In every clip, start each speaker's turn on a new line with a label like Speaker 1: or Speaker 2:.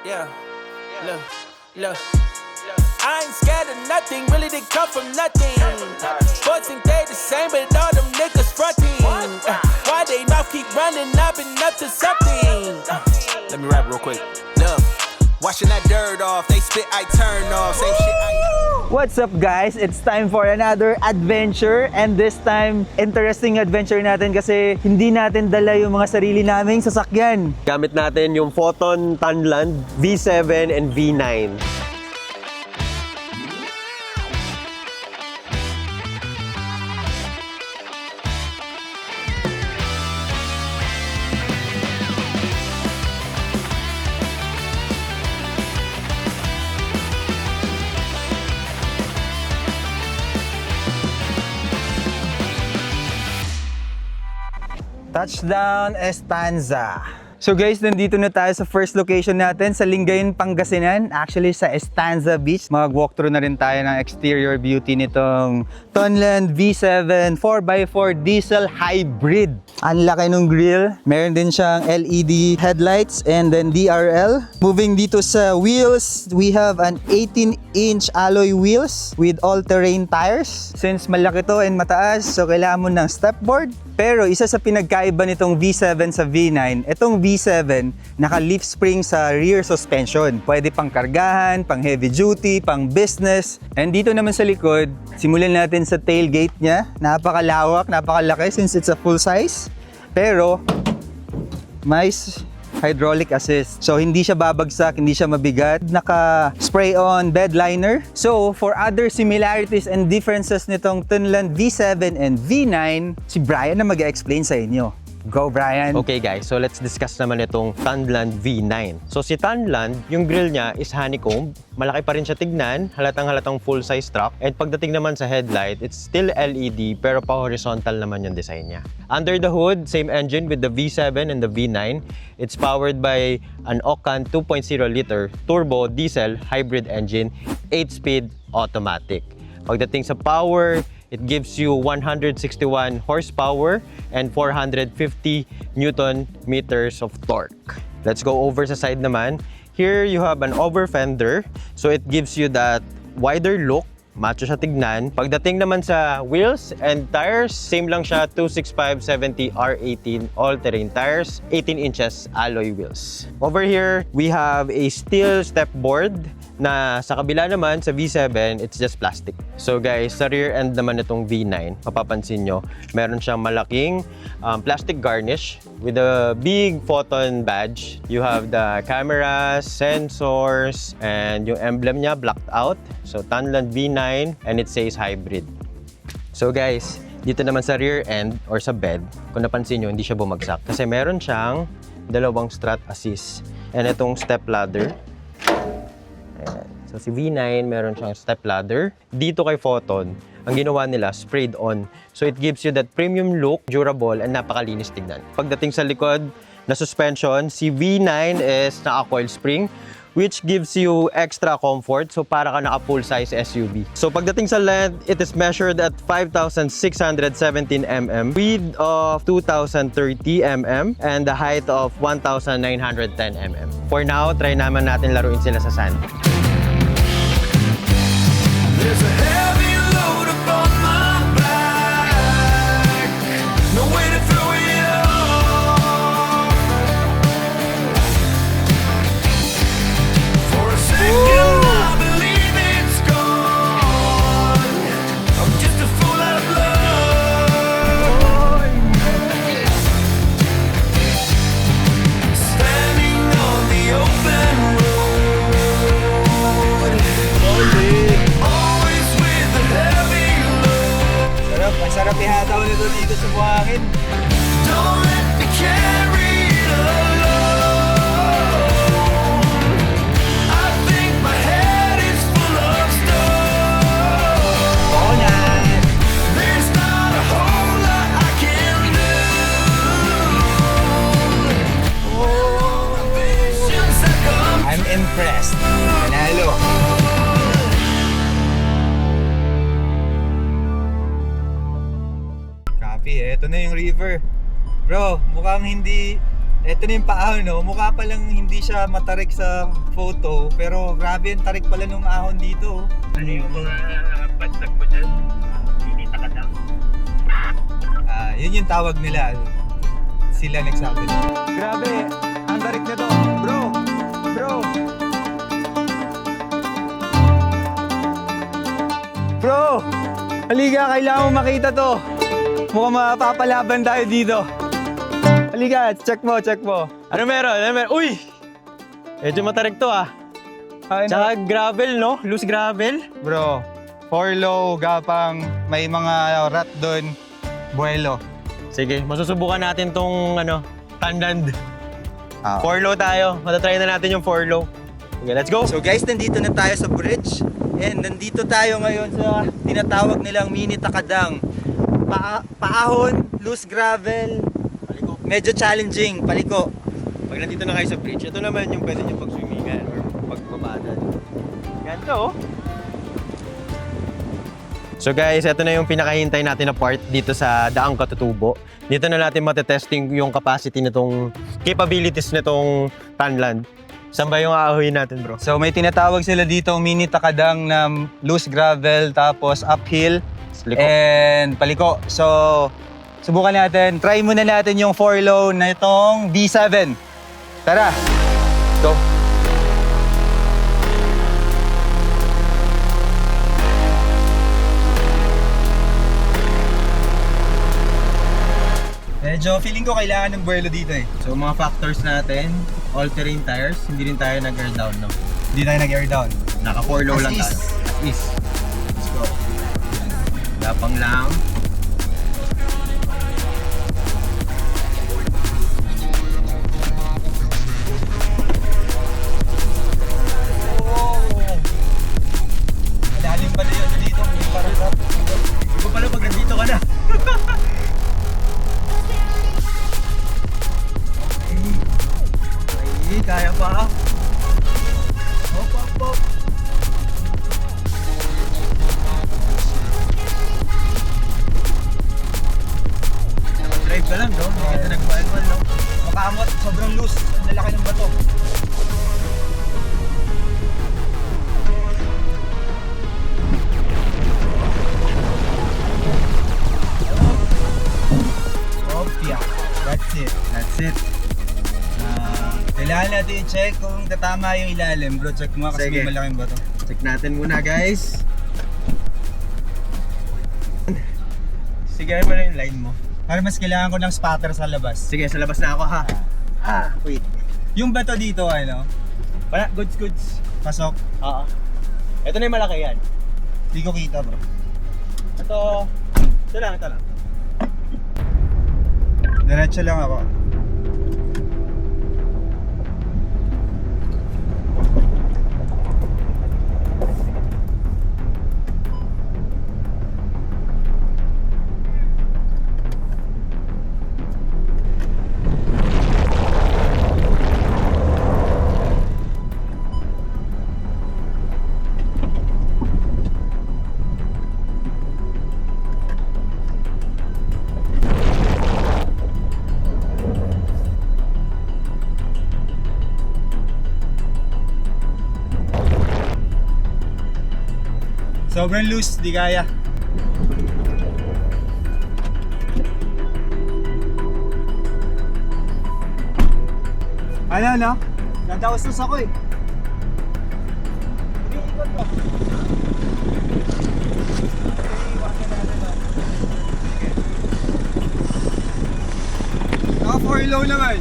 Speaker 1: Yeah, look, look. I ain't scared of nothing, really they come from nothing. Sports think they the same, but all them niggas fronting. Why they mouth keep running, I've been up to something. Let me rap real quick. Look, washing that dirt off, they spit, I turn off. Same shit I...
Speaker 2: What's up guys? It's time for another adventure, and this time interesting adventure natin kasi hindi natin dala yung mga sarili naming sasakyan.
Speaker 3: Gamit natin yung Photon Tanland V7 and V9.
Speaker 2: Touchdown Estanza. So guys, nandito na tayo sa first location natin sa Lingayen, Pangasinan. Actually sa Estanza Beach. Mag-walkthrough na rin tayo ng exterior beauty nitong Tanland V7 4x4 diesel hybrid. Ang laki ng grill. Meron din siyang LED headlights and then DRL. Moving dito sa wheels, we have an 18-inch alloy wheels with all-terrain tires. Since malaki to and mataas, so kailangan mo ng stepboard. Pero isa sa pinagkaiba nitong V7 sa V9, itong V7 naka-leaf spring sa rear suspension. Pwede pang kargahan, pang heavy duty, pang business. And dito naman sa likod, simulan natin sa tailgate niya. Napakalawak, napakalaki since it's a full size. Pero may hydraulic assist. So hindi siya babagsak, hindi siya mabigat. Naka-spray on bed liner. So for other similarities and differences nitong Tanland V7 and V9, si Brian na mag-explain sa inyo. Go Brian!
Speaker 3: Okay guys, so let's discuss naman itong Tanland V9. So si Tanland, yung grill niya is honeycomb. Malaki pa rin siya tignan, halatang full-size truck. And pagdating naman sa headlight, it's still LED pero pa-horizontal naman yung design niya. Under the hood, same engine with the V7 and the V9. It's powered by an Occan 2.0 liter turbo diesel hybrid engine, 8-speed automatic. Pagdating sa power, it gives you 161 horsepower and 450 Newton meters of torque. Let's go over sa side naman. Here you have an over fender, so it gives you that wider look. Macho siya tignan. Pagdating naman sa wheels and tires, same lang siya, 265/70 R18 all-terrain tires, 18 inches alloy wheels. Over here, we have a steel step board na sa kabila naman sa V7, it's just plastic. So guys, sa rear end naman itong V9, mapapansin nyo, meron siyang malaking plastic garnish with a big Photon badge. You have the cameras, sensors, and yung emblem niya blacked out. So Tanland V9 and it says hybrid. So guys, dito naman sa rear end or sa bed, kung napansin nyo, hindi siya bumagsak kasi meron siyang dalawang strut assist. And itong step ladder. Ayan. So si V9 meron siyang step ladder. Dito kay Photon, ang ginawa nila sprayed on. So it gives you that premium look, durable, and napakalinis tignan. Pagdating sa likod na suspension, si V9 is naka-coil spring, which gives you extra comfort. So para ka naka full size SUV. So pagdating sa length, it is measured at 5,617 mm, width of 2,030 mm, and the height of 1,910 mm. For now, try naman natin laruin sila sa sand.
Speaker 1: There's a heavy load upon my back. No way to throw it off. For a second, I believe it's gone. I'm just a fool out of love. Standing on the open road.
Speaker 2: Sarap ihataw nito dito sa buhangin.
Speaker 1: Don't let me carry it alone. I think my head is full of stone.
Speaker 2: Oo na!
Speaker 1: There's not a whole lot I can do. Oh, the visions that come
Speaker 2: I'm impressed. Panalo. Copy, eto na yung river. Bro, mukhang hindi Ito na yung paahon, no? Mukha pa lang hindi siya matarik sa photo, pero grabe yung tarik pala nung ahon dito.
Speaker 4: Ano yung mga bastag mo dyan? Hinita ka lang.
Speaker 2: Yun yung tawag nila. Sila nagsabi. Grabe, ang tarik na to. Bro! Bro! Halika, kailangan mo makita to. Mukhang mapapalaban tayo dito. Halika, check mo.
Speaker 3: Ano meron? Uy! Medyo matarik to ah. Tsaka gravel, no? Loose gravel.
Speaker 2: Bro, for low, gapang, may mga rat doon, buwelo.
Speaker 3: Sige, masusubukan natin tong Tanland.
Speaker 2: Ah.
Speaker 3: 4 low tayo. Matatry na natin yung 4 low. Okay, let's go!
Speaker 2: So guys, nandito na tayo sa bridge. And nandito tayo ngayon sa tinatawag nilang mini takadang. Paahon, loose gravel,
Speaker 3: Paliko.
Speaker 2: medyo challenging, paliko.
Speaker 3: Pag nandito na kayo sa bridge, ito naman yung pwede nyo pag-swimmingan or pagbabadan. Ganito oh. So guys, ito na yung pinakahintay natin na part dito sa Daang Katutubo. Dito na natin matetesting yung capacity nitong, capabilities nitong Tanland. Saan ba yung aahuyin natin, bro?
Speaker 2: So may tinatawag sila dito mini takadang na loose gravel, tapos uphill,
Speaker 3: Liko.
Speaker 2: and paliko. So subukan natin, try muna natin yung 4 low na itong B7. Tara!
Speaker 3: Go!
Speaker 2: Medyo feeling ko kailangan ng buwelo dito eh. So mga factors natin, all-terrain tires, hindi rin tayo nag-air down, no? Hindi tayo nag-air down.
Speaker 3: Naka 4 low lang tayo.
Speaker 2: As is. Let's go.
Speaker 3: Lapang lang.
Speaker 2: Malalim pa din yun dito.
Speaker 3: Iba pala pag nandito ka na.
Speaker 2: Ay, kaya pa. Hop.
Speaker 3: Drive ka lang, no? Hindi kita nagbalbal, no?
Speaker 2: Makamot, sobrang loose. Ang lalaki ng bato. Yeah, that's it. Kailangan natin i-check kung tatama yung ilalim, bro. Check mo kasi
Speaker 3: Sige.
Speaker 2: may malaking bato.
Speaker 3: Check natin muna, guys. Sige, ano na yung line mo?
Speaker 2: Para mas kailangan ko ng spotter sa labas.
Speaker 3: Sige, sa labas na ako, ha?
Speaker 2: Wait. Yung bato dito,
Speaker 3: Wala, goods.
Speaker 2: pasok.
Speaker 3: Oo. Ito na yung malaki yan.
Speaker 2: Hindi ko kita, bro.
Speaker 3: Ito lang.
Speaker 2: Diretso lang ako. Sobrang loose, di kaya. Ano? Nadaustos ako eh. Iikot ko. Naka 4 low naman.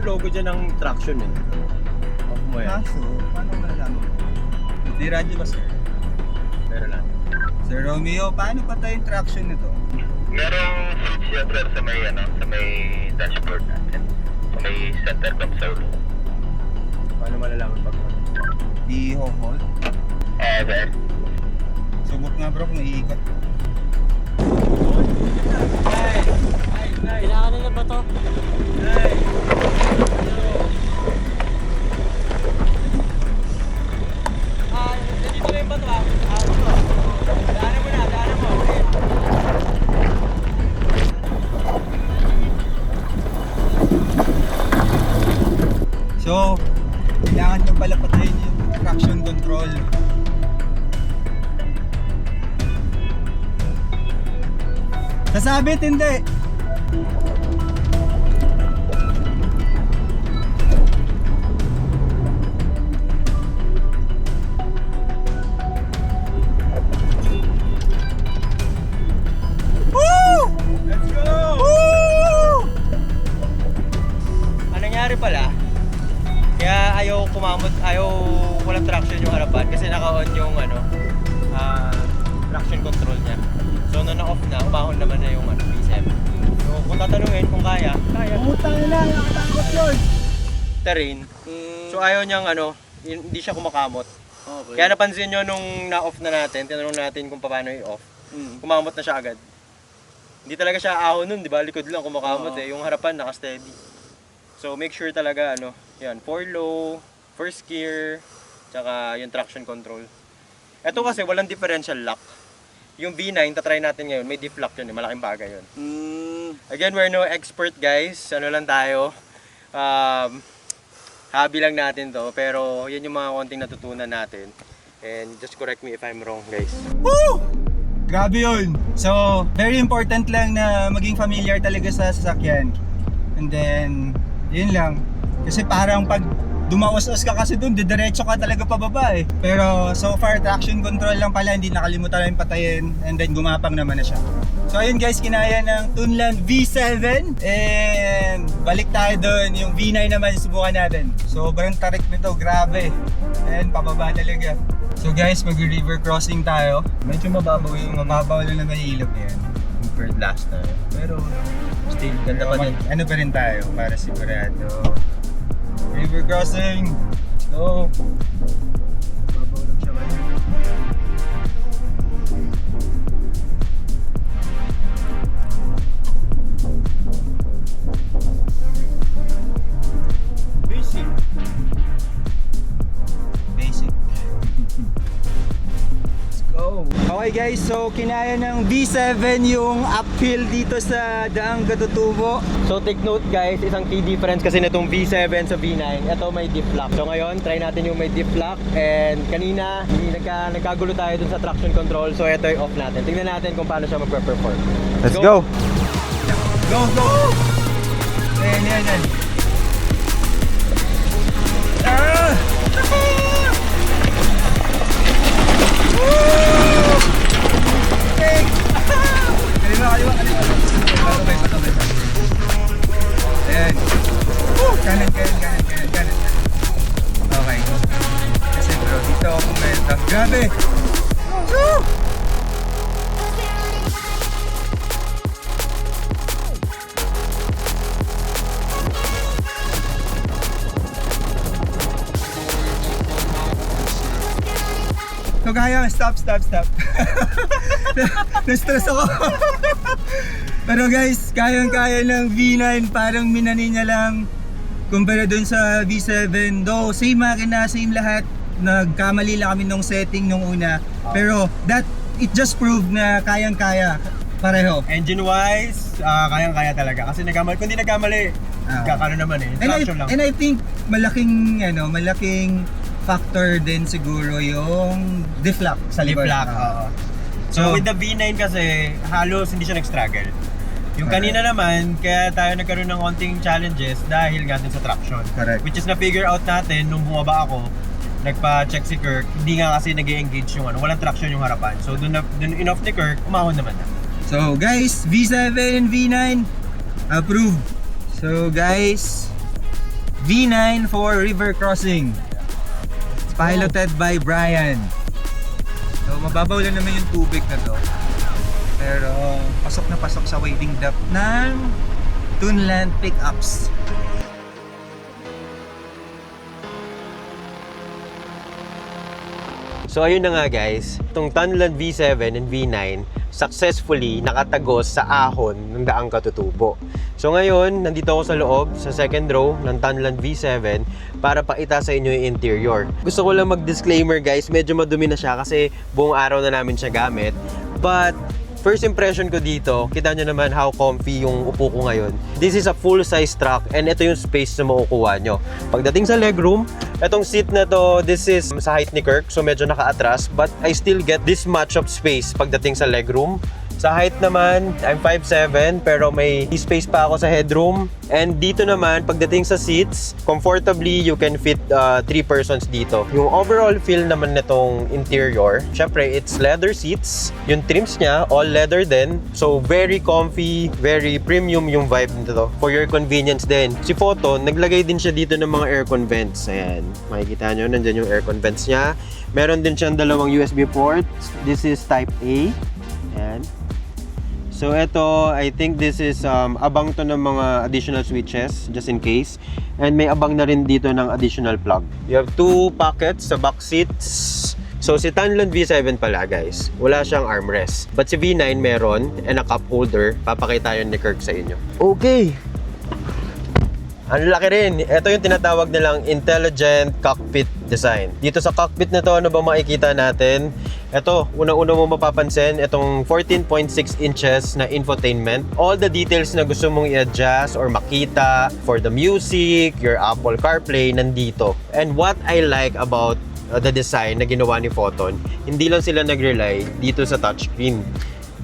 Speaker 3: logo dyan ng traction eh. Off mo yan.
Speaker 2: Kaso, paano malalaman?
Speaker 3: Hindi radyo ba sir? Pero lang.
Speaker 2: Sir Romeo, paano pa tayong traction nito?
Speaker 4: Merong switch yan sir sa may, sa may dashboard natin. Sa may center console.
Speaker 3: Paano malalaman pag
Speaker 2: I-hold?
Speaker 4: Sir.
Speaker 2: Subok nga bro kung iikot.
Speaker 5: Kailangan nila ba to? Dito na yung bato ah. Daanan mo na, daanan mo.
Speaker 2: So, kailangan nyo pala patayin yung traction control. Sasabit, hindi. Woo! Let's go! Woo!
Speaker 3: Ang nangyari pala, kaya ayaw kumamot, ayaw walang traction yung harapan kasi naka-on yung traction control niya. So nung na-off na, umahon naman na yung V7. So kung tatanungin kung kaya.
Speaker 2: Putang na, nakatakot yun.
Speaker 3: Terrain. So ayaw niyang hindi siya kumakamot.
Speaker 2: Okay.
Speaker 3: Kaya napansin nyo nung na-off na natin, tinanong natin kung paano i-off. Kumamot na siya agad. Hindi talaga siya ahon nun, di ba? Likod lang kumakamot Yung harapan naka-steady. So make sure talaga yan, 4 low, first gear, tsaka yung traction control. Ito kasi walang differential lock. Yung V9, tatry natin ngayon, may diff lock yun, malaking bagay yun. Again, we're no expert guys, lang tayo. Hobby lang natin to, pero yun yung mga konting natutunan natin. And just correct me if I'm wrong guys.
Speaker 2: Woo! Grabe yun. So, very important lang na maging familiar talaga sa sasakyan. And then, yun lang. Kasi parang pag dumaos-os ka kasi dun, didiretso ka talaga pababa eh. Pero so far, traction control lang pala, hindi nakalimutan lang patayin. And then gumapang naman na siya. So ayun guys, kinaya ng Tunland V7. And balik tayo dun, yung V9 naman subukan natin. Sobrang tarik nito, grabe. And pababa talaga. So guys, mag-river crossing tayo. Medyo mababaw lang naman yung ilog yan. Compared last time. Pero still, ganda pa din. Ano pa rin tayo para sigurado. River crossing! Go! Babaw lang siya ngayon. Basic. Let's go! Okay guys, so kinaya ng V7 yung uphill dito sa Daang Katutubo.
Speaker 3: So take note guys, isang key difference kasi nitong V7 sa V9, ito may diff lock. So ngayon, try natin yung may diff lock. And kanina, nagkagulo tayo dun sa traction control. So ito yung off natin. Tingnan natin kung paano siya magpe-perform.
Speaker 2: Let's go! Go, go! Yan. Ah! Woo! Okay! Kaliwa. Patubay. Ayan. Woo! Kanan. Okay. Kasi bro, dito ako kumenta. Grabe! Woo! So kaya, stop. Na-stress ako. Pero guys, kayang-kaya ng V9, parang minani niya lang kumpara dun sa V7. Though same makina, same lahat. Nagkamali lang kami nung setting nung una. Pero it just proved na kayang-kaya pareho.
Speaker 3: Engine wise, kayang-kaya talaga. Kasi kung di nagkamali, kakano naman eh. Traction lang.
Speaker 2: And I think malaking factor din siguro yung diff lock sa likod.
Speaker 3: So with the V9 kasi halos hindi siya nag-struggle. Yung kanina naman, kaya tayo nagkaroon ng konting challenges dahil nga din sa traction.
Speaker 2: Correct.
Speaker 3: Which is na-figure out natin nung bumaba ako, nagpa-check si Kirk, hindi nga kasi nag-engage yung walang traction yung harapan. So dun in-off ni Kirk, umahon naman na.
Speaker 2: So guys, V7 and V9 approved. So guys, V9 for river crossing. Piloted by Brian. So mababaw lang naman yung tubig na to. Pero pasok na pasok sa wading depth ng Tunland pickups.
Speaker 3: So ayun na nga guys, itong Tunland V7 and V9 successfully nakatagos sa ahon ng daang katutubo. So ngayon, nandito ako sa loob, sa second row ng Tunland V7 para pakita sa inyo yung interior. Gusto ko lang mag-disclaimer guys, medyo madumi na siya kasi buong araw na namin siya gamit. But first impression ko dito, kita nyo naman how comfy yung upo ko ngayon. This is a full-size truck and ito yung space na makukuha nyo. Pagdating sa legroom, itong seat na to, this is sa height ni Kirk, so medyo naka-atras, but I still get this much of space pagdating sa legroom. Sa height naman, I'm 5'7", pero may space pa ako sa headroom. And dito naman, pagdating sa seats, comfortably, you can fit 3 persons dito. Yung overall feel naman nitong interior, syempre, it's leather seats. Yung trims niya, all leather din. So, very comfy, very premium yung vibe nito. For your convenience din. Si Photon, naglagay din siya dito ng mga aircon vents. Ayan, makikita nyo, nandyan yung aircon vents niya. Meron din siyang dalawang USB ports. This is Type A. Ayan. So ito, I think this is abang to ng mga additional switches just in case. And may abang na rin dito ng additional plug. You have 2 pockets sa back seats. So si Tunland V7 pala guys, wala siyang armrest. But si V9 meron and a cup holder. Papakita yun ni Kirk sa inyo. Okay. Ang laki rin. Ito yung tinatawag nilang intelligent cockpit design. Dito sa cockpit na to, ano ba makikita natin? Ito, unang-una mo mapapansin, itong 14.6 inches na infotainment. All the details na gusto mong i-adjust or makita for the music, your Apple CarPlay, nandito. And what I like about the design na ginawa ni Photon, hindi lang sila nag-rely dito sa touchscreen.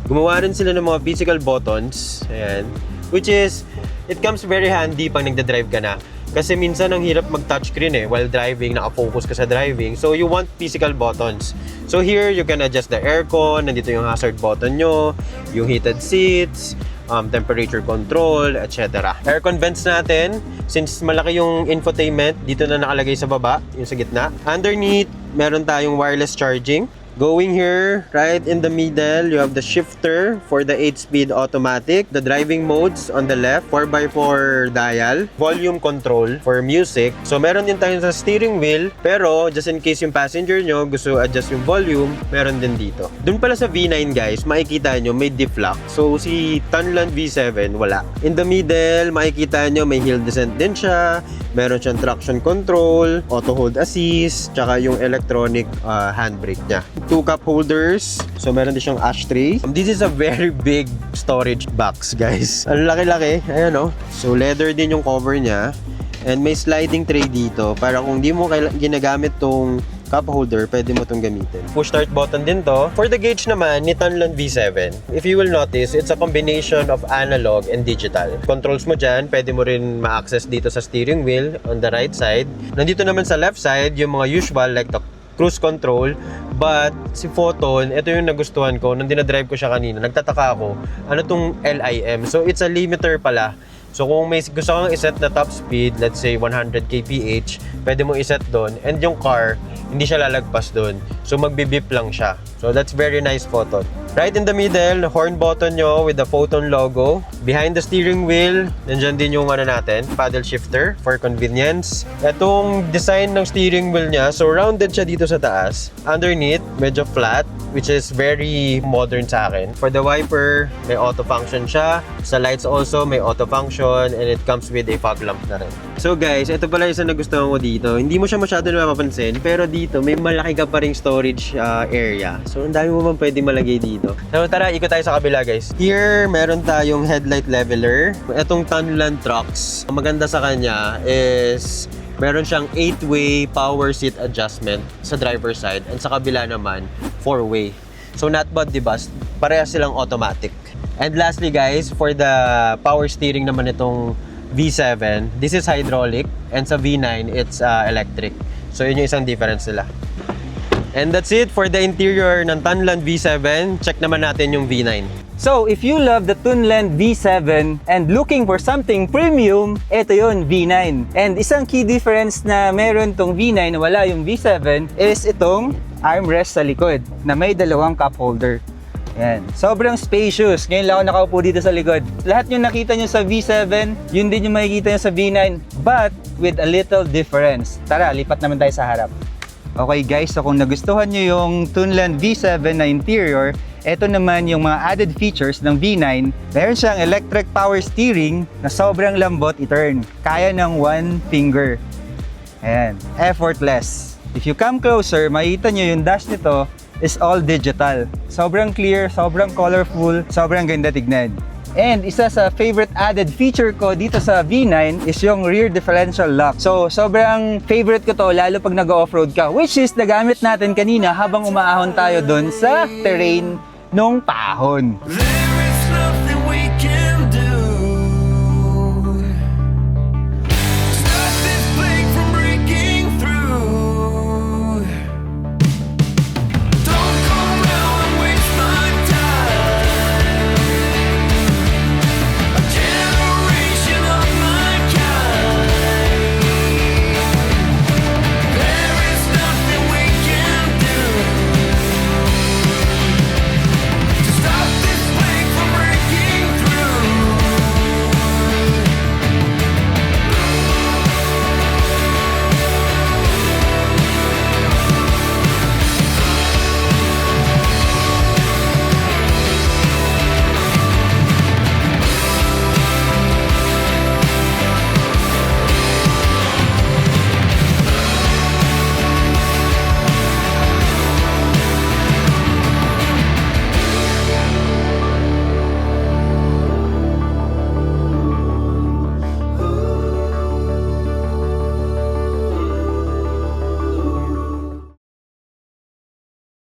Speaker 3: Gumawa rin sila ng mga physical buttons, ayan, which is, it comes very handy pag nagda-drive ka na. Kasi minsan ang hirap mag-touchscreen while driving, naka-focus ka sa driving. So you want physical buttons. So here, you can adjust the aircon, nandito yung hazard button nyo, yung heated seats, temperature control, etc. Aircon vents natin, since malaki yung infotainment, dito na nakalagay sa baba, yung sa gitna. Underneath, meron tayong wireless charging. Going here, right in the middle, you have the shifter for the 8-speed automatic, the driving modes on the left, 4x4 dial, volume control for music. So meron din tayo sa steering wheel, pero just in case yung passenger nyo gusto adjust yung volume, meron din dito. Dun pala sa V9 guys, makikita nyo may diff lock. So si Tunland V7, wala. In the middle, makikita nyo may hill descent din siya, meron siyang traction control, auto hold assist, tsaka yung electronic handbrake niya. 2 cup holders. So, meron din siyang ashtray. This is a very big storage box, guys. Ang laki-laki. Ayan, oh. So, leather din yung cover niya. And may sliding tray dito para kung di mo ginagamit tong cup holder, pwede mo itong gamitin. Push start button din to. For the gauge naman ni Tunland V7, if you will notice, it's a combination of analog and digital. Controls mo dyan, pwede mo rin ma-access dito sa steering wheel on the right side. Nandito naman sa left side, yung mga usual like the cruise control. But si Photon, ito yung nagustuhan ko. Nung dinadrive ko siya kanina, nagtataka ako, ano tong LIM? So it's a limiter pala. So kung may gusto kang iset na top speed, let's say 100 kph, pwede mo iset doon. And yung car, hindi siya lalagpas doon. So magbibip lang siya. So that's very nice, Photon. Right in the middle, horn button nyo with the Photon logo. Behind the steering wheel, nandyan din yung natin, paddle shifter for convenience. Itong design ng steering wheel niya, so rounded siya dito sa taas. Underneath, medyo flat, which is very modern sa akin. For the wiper, may auto function siya. Sa lights also, may auto function and it comes with a fog lamp na rin. So guys, ito pala isa na gusto ko dito. Hindi mo siya masyado na mapapansin, pero dito may malaki ka pa ring storage area. So ang dami mo man pwede malagay dito. So tara, ikot tayo sa kabila guys. Here, meron tayong headlight leveler. Itong Tunland trucks, ang maganda sa kanya is meron siyang 8-way power seat adjustment sa driver's side and sa kabila naman 4-way. So not bad, diba? Parehas silang automatic. And lastly guys, for the power steering naman itong V7, this is hydraulic and sa V9 it's electric. So yun yung isang difference nila. And that's it for the interior ng Tunland V7. Check naman natin yung V9.
Speaker 2: So, if you love the Tunland V7 and looking for something premium, ito yun, V9. And isang key difference na meron tong V9 na wala yung V7 is itong armrest sa likod na may dalawang cup holder. Ayan. Sobrang spacious. Ngayon lang ako nakaupo dito sa likod. Lahat yung nakita nyo sa V7, yun din yung makikita nyo sa V9, but with a little difference. Tara, lipat naman tayo sa harap. Okay guys, so kung nagustuhan nyo yung Tunland V7 na interior, ito naman yung mga added features ng V9. Meron siyang electric power steering na sobrang lambot i-turn. Kaya ng one finger. Ayan, effortless. If you come closer, makikita nyo yung dash nito is all digital. Sobrang clear, sobrang colorful, sobrang ganda tignan. And isa sa favorite added feature ko dito sa V9 is yung rear differential lock. So, sobrang favorite ko to lalo pag nag-off-road ka, which is nagamit natin kanina habang umaahon tayo doon sa terrain nung pahon.